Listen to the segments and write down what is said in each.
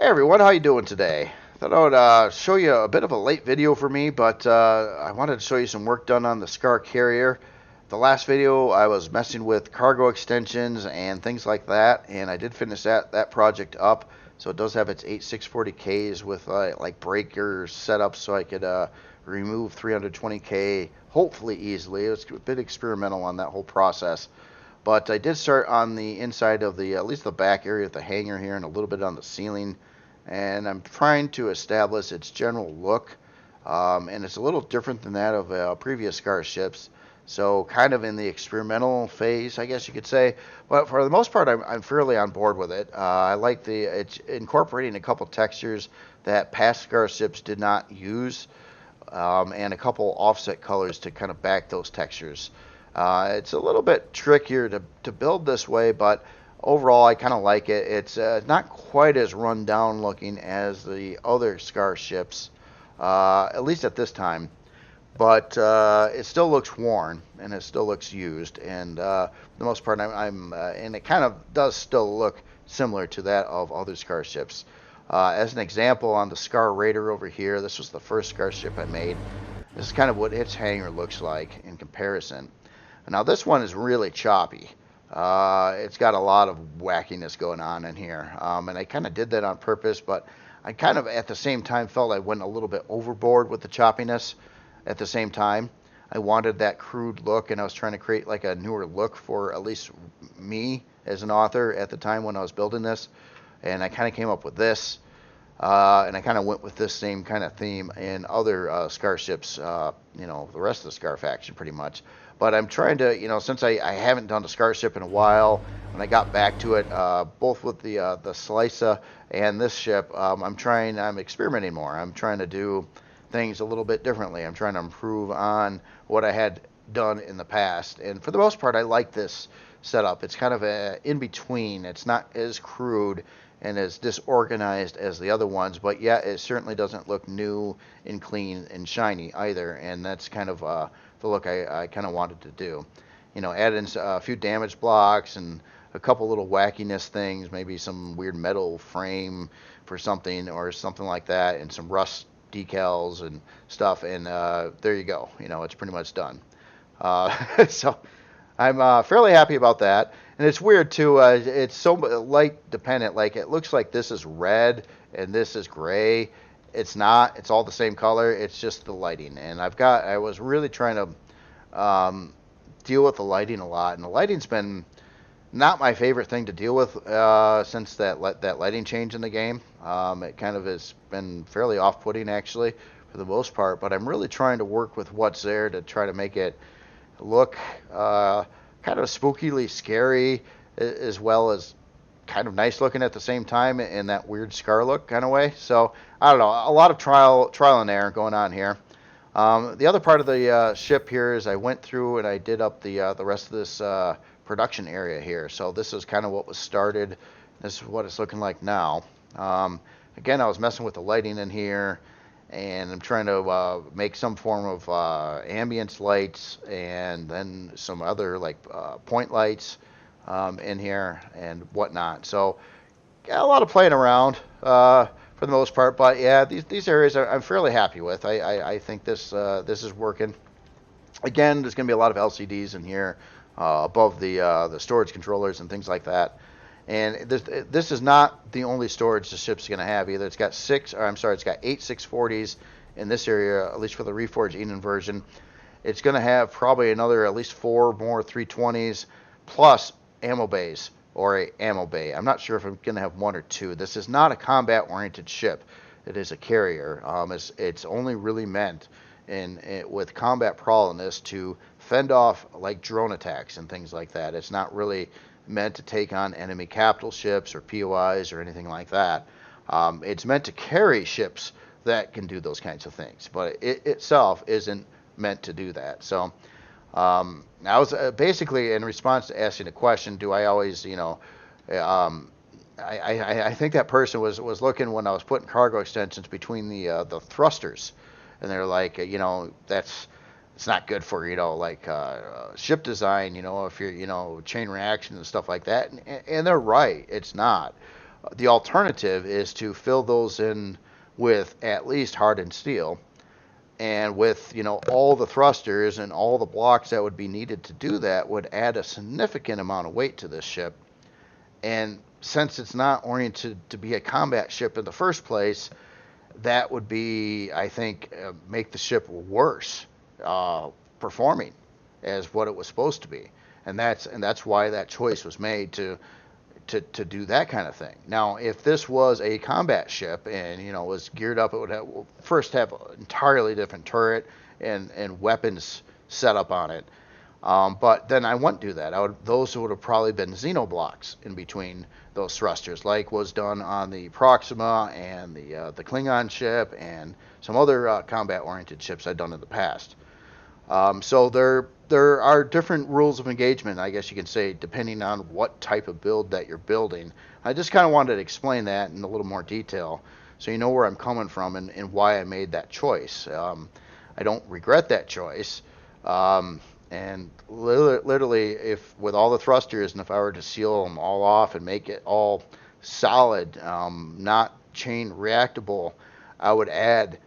Hey everyone, how you doing today? Thought I would show you a bit of a late video for me, but I wanted to show you some work done on the Skaar carrier. The last video I was messing with cargo extensions and things like that, and I did finish that project up. So it does have its 8640Ks with like breakers set up so I could remove 320K hopefully easily. It was a bit experimental on that whole process. But I did start on the inside of the, at least the back area of the hangar here and a little bit on the ceiling. And I'm trying to establish its general look. And it's a little different than that of previous Skaar ships. So kind of in the experimental phase, I guess you could say. But for the most part, I'm fairly on board with it. I like it's incorporating a couple textures that past Skaar ships did not use. And a couple offset colors to kind of back those textures. It's a little bit trickier to build this way, but overall I kind of like it. It's not quite as run down looking as the other Skaar ships, at least at this time. But it still looks worn and it still looks used, and for the most part, and it kind of does still look similar to that of other Skaar ships. As an example, on the Skaar Raider over here, this was the first Skaar ship I made. This is kind of what its hangar looks like in comparison. Now this one is really choppy. It's got a lot of wackiness going on in here, and I kind of did that on purpose, but I kind of at the same time felt I went a little bit overboard with the choppiness. At the same time, I wanted that crude look, and I was trying to create like a newer look for at least me as an author at the time when I was building this, and I kind of came up with this. And I kind of went with this same kind of theme in other Skaar ships, the rest of the Skaar faction pretty much. But I'm trying to, since I haven't done a Skaar ship in a while, when I got back to it, both with the Slica and this ship, I'm experimenting more. I'm trying to do things a little bit differently. I'm trying to improve on what I had done in the past. And for the most part, I like this setup. It's kind of a in between. It's not as crude and as disorganized as the other ones, but yet it certainly doesn't look new and clean and shiny either, and that's kind of the look I kind of wanted to do. Add in a few damage blocks and a couple little wackiness things, maybe some weird metal frame for something or something like that, and some rust decals and stuff, and there you go. It's pretty much done. So I'm fairly happy about that. And it's weird too, it's so light dependent. Like it looks like this is red and this is gray. It's not, it's all the same color. It's just the lighting. And I was really trying to deal with the lighting a lot. And the lighting's been not my favorite thing to deal with since that lighting change in the game. It kind of has been fairly off-putting actually for the most part. But I'm really trying to work with what's there to try to make it look kind of spookily scary, as well as kind of nice looking at the same time in that weird Skaar look kind of way. So I don't know, a lot of trial and error going on here. The other part of the ship here is I went through and I did up the rest of this production area here. So this is kind of what was started. This is what it's looking like now. Again, I was messing with the lighting in here, and I'm trying to make some form of ambience lights and then some other like point lights in here and whatnot. So got a lot of playing around for the most part, but yeah, these areas I'm fairly happy with. I think this is working. Again, there's going to be a lot of LCDs in here above the storage controllers and things like that. And this is not the only storage the ship's going to have either. It's got it's got 8 640s in this area, at least for the Reforged Eden version. It's going to have probably another at least 4 more 320s plus ammo bays or a ammo bay. I'm not sure if I'm going to have 1 or 2. This is not a combat-oriented ship. It is a carrier. It's only really meant with combat prowess to fend off like drone attacks and things like that. It's not really meant to take on enemy capital ships or POIs or anything like that. It's meant to carry ships that can do those kinds of things, but it itself isn't meant to do that. So I was basically in response to asking a question, do I always, I think that person was looking when I was putting cargo extensions between the thrusters, and they're like, it's not good for, ship design, if you're, chain reaction and stuff like that. And they're right. It's not. The alternative is to fill those in with at least hardened steel, and with all the thrusters and all the blocks that would be needed to do that would add a significant amount of weight to this ship. And since it's not oriented to be a combat ship in the first place, that would be, I think, make the ship worse performing as what it was supposed to be. And that's why that choice was made to do that kind of thing. Now, if this was a combat ship and was geared up, it would first have an entirely different turret and weapons set up on it. But then I wouldn't do that. Those would have probably been xenoblocks in between those thrusters, like was done on the Proxima and the Klingon ship and some other combat-oriented ships I've done in the past. So there are different rules of engagement, I guess you can say, depending on what type of build that you're building. I just kind of wanted to explain that in a little more detail, so you know where I'm coming from and why I made that choice. I don't regret that choice. And literally, if with all the thrusters, and if I were to seal them all off and make it all solid, not chain reactable, I would add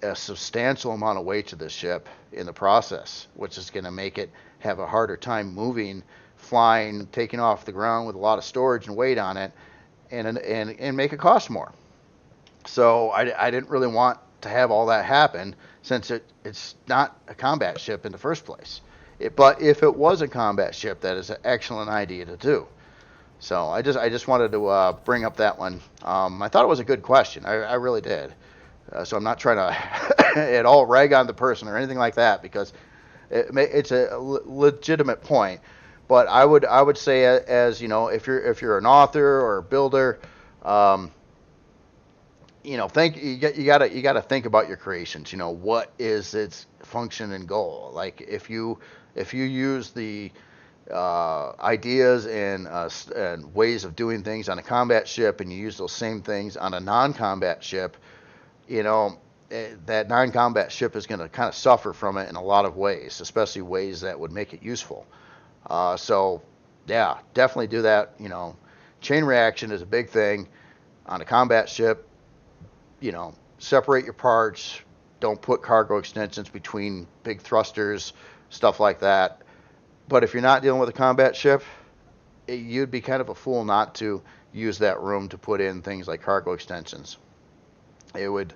a substantial amount of weight to the ship in the process, which is going to make it have a harder time moving, flying, taking off the ground with a lot of storage and weight on it, and make it cost more. So I didn't really want to have all that happen, since it's not a combat ship in the first place. But if it was a combat ship, that is an excellent idea to do. So I just wanted to bring up that one. I thought it was a good question. I really did. So I'm not trying to at all rag on the person or anything like that, because it's a legitimate point. But I would say, as if you're an author or a builder, think you gotta think about your creations. What is its function and goal? Like if you use the ideas and ways of doing things on a combat ship, and you use those same things on a non-combat ship, that non-combat ship is going to kind of suffer from it in a lot of ways, especially ways that would make it useful. So yeah, definitely do that. Chain reaction is a big thing on a combat ship. Separate your parts. Don't put cargo extensions between big thrusters, stuff like that. But if you're not dealing with a combat ship, you'd be kind of a fool not to use that room to put in things like cargo extensions. It would,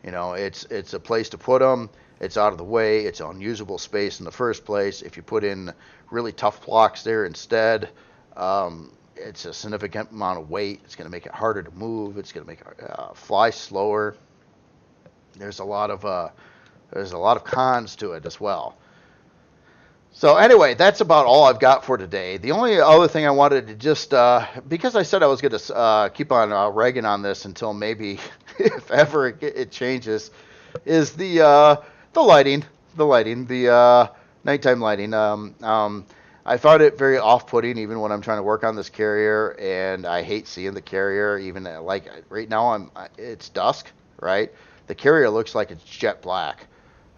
it's a place to put them. It's out of the way. It's unusable space in the first place. If you put in really tough blocks there instead, it's a significant amount of weight. It's going to make it harder to move. It's going to make it fly slower. There's a lot of cons to it as well. So anyway, that's about all I've got for today. The only other thing I wanted to just, because I said I was going to keep on ragging on this until maybe, if ever it changes, is the lighting, the nighttime lighting. I found it very off-putting, even when I'm trying to work on this carrier, and I hate seeing the carrier. Even like right now, it's dusk, right? The carrier looks like it's jet black,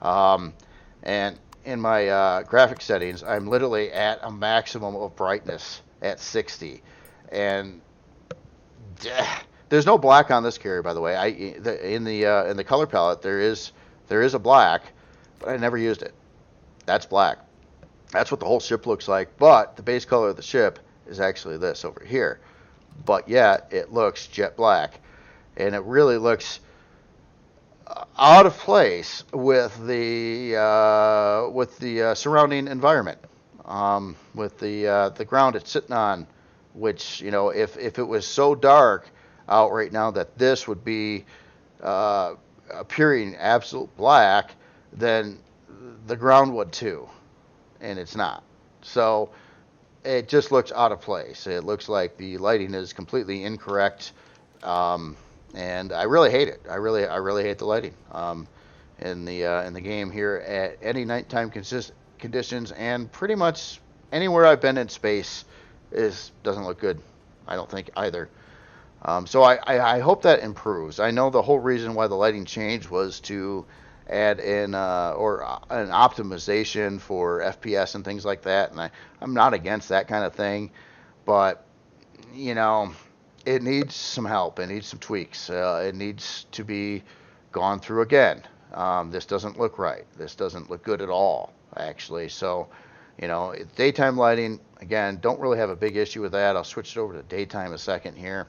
and in my graphic settings, I'm literally at a maximum of brightness at 60, and there's no black on this carrier, by the way. In the color palette there is a black, but I never used it. That's black. That's what the whole ship looks like, but the base color of the ship is actually this over here. But yet it looks jet black, and it really looks out of place with the surrounding environment, with the ground it's sitting on, which if it was so dark out right now that this would be appearing absolute black, then the ground would too, and it's not. So it just looks out of place. It looks like the lighting is completely incorrect. And I really hate it. I really hate the lighting in the game here at any nighttime conditions, and pretty much anywhere I've been in space doesn't look good. I don't think either. So I hope that improves. I know the whole reason why the lighting changed was to add in or an optimization for FPS and things like that, and I'm not against that kind of thing, but it needs some help. It needs some tweaks. It needs to be gone through again. This doesn't look right. This doesn't look good at all, actually. So, daytime lighting, again, don't really have a big issue with that. I'll switch it over to daytime a second here.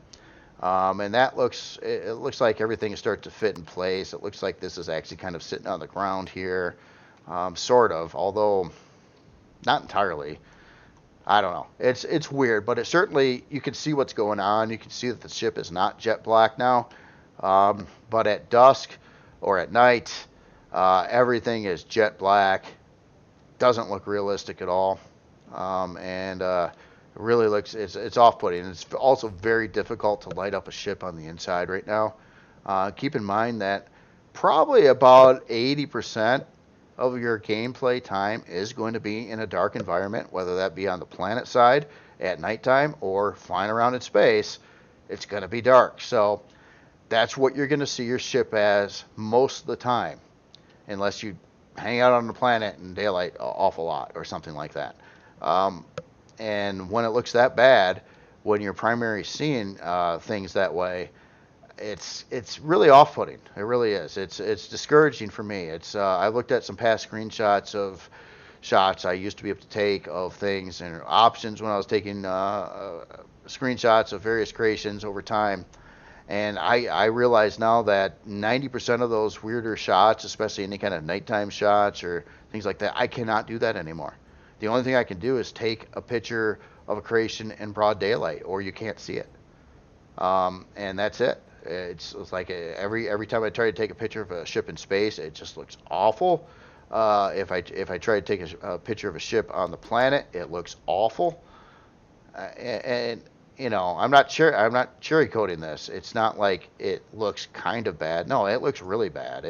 And that it looks like everything is starting to fit in place. It looks like this is actually kind of sitting on the ground here, sort of, although not entirely. I don't know. It's weird, but it certainly, you can see what's going on. You can see that the ship is not jet black now. But at dusk or at night, everything is jet black. Doesn't look realistic at all. And it really looks, it's off-putting. It's also very difficult to light up a ship on the inside right now. Keep in mind that probably about 80% of your gameplay time is going to be in a dark environment, whether that be on the planet side at nighttime or flying around in space. It's going to be dark. So that's what you're going to see your ship as most of the time, unless you hang out on the planet in daylight an awful lot or something like that. And when it looks that bad, when you're primarily seeing things that way, it's really off-putting. It really is. It's discouraging for me. I looked at some past screenshots of shots I used to be able to take of things and options when I was taking screenshots of various creations over time. And I realize now that 90% of those weirder shots, especially any kind of nighttime shots or things like that, I cannot do that anymore. The only thing I can do is take a picture of a creation in broad daylight, or you can't see it. And that's it. It's like every time I try to take a picture of a ship in space, it just looks awful. If I try to take a picture of a ship on the planet, it looks awful. And I'm not sugarcoating this. It's not like it looks kind of bad. No, it looks really bad.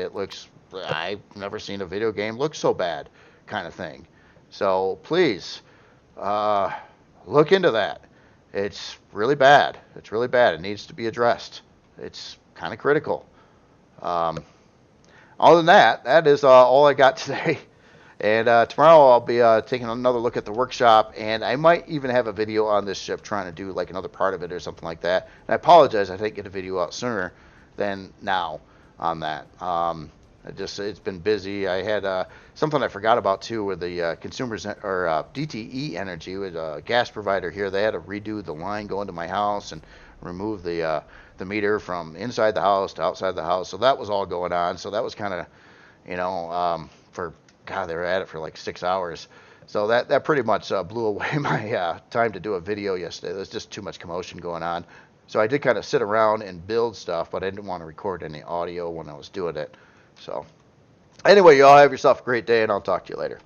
I've never seen a video game look so bad, kind of thing. So please, look into that. It's really bad. It's really bad. It needs to be addressed. It's kind of critical. Other than that, that is all I got today. And tomorrow I'll be taking another look at the workshop, and I might even have a video on this ship trying to do like another part of it or something like that. And I apologize, I didn't get a video out sooner than now on that. It's been busy. I had something I forgot about too, with the consumers or DTE Energy, with a gas provider here. They had to redo the line going to my house and remove the meter from inside the house to outside the house. So that was all going on. So that was kind of, they were at it for like 6 hours. So that pretty much blew away my time to do a video yesterday. There's just too much commotion going on. So I did kind of sit around and build stuff, but I didn't want to record any audio when I was doing it. So anyway, y'all have yourself a great day, and I'll talk to you later.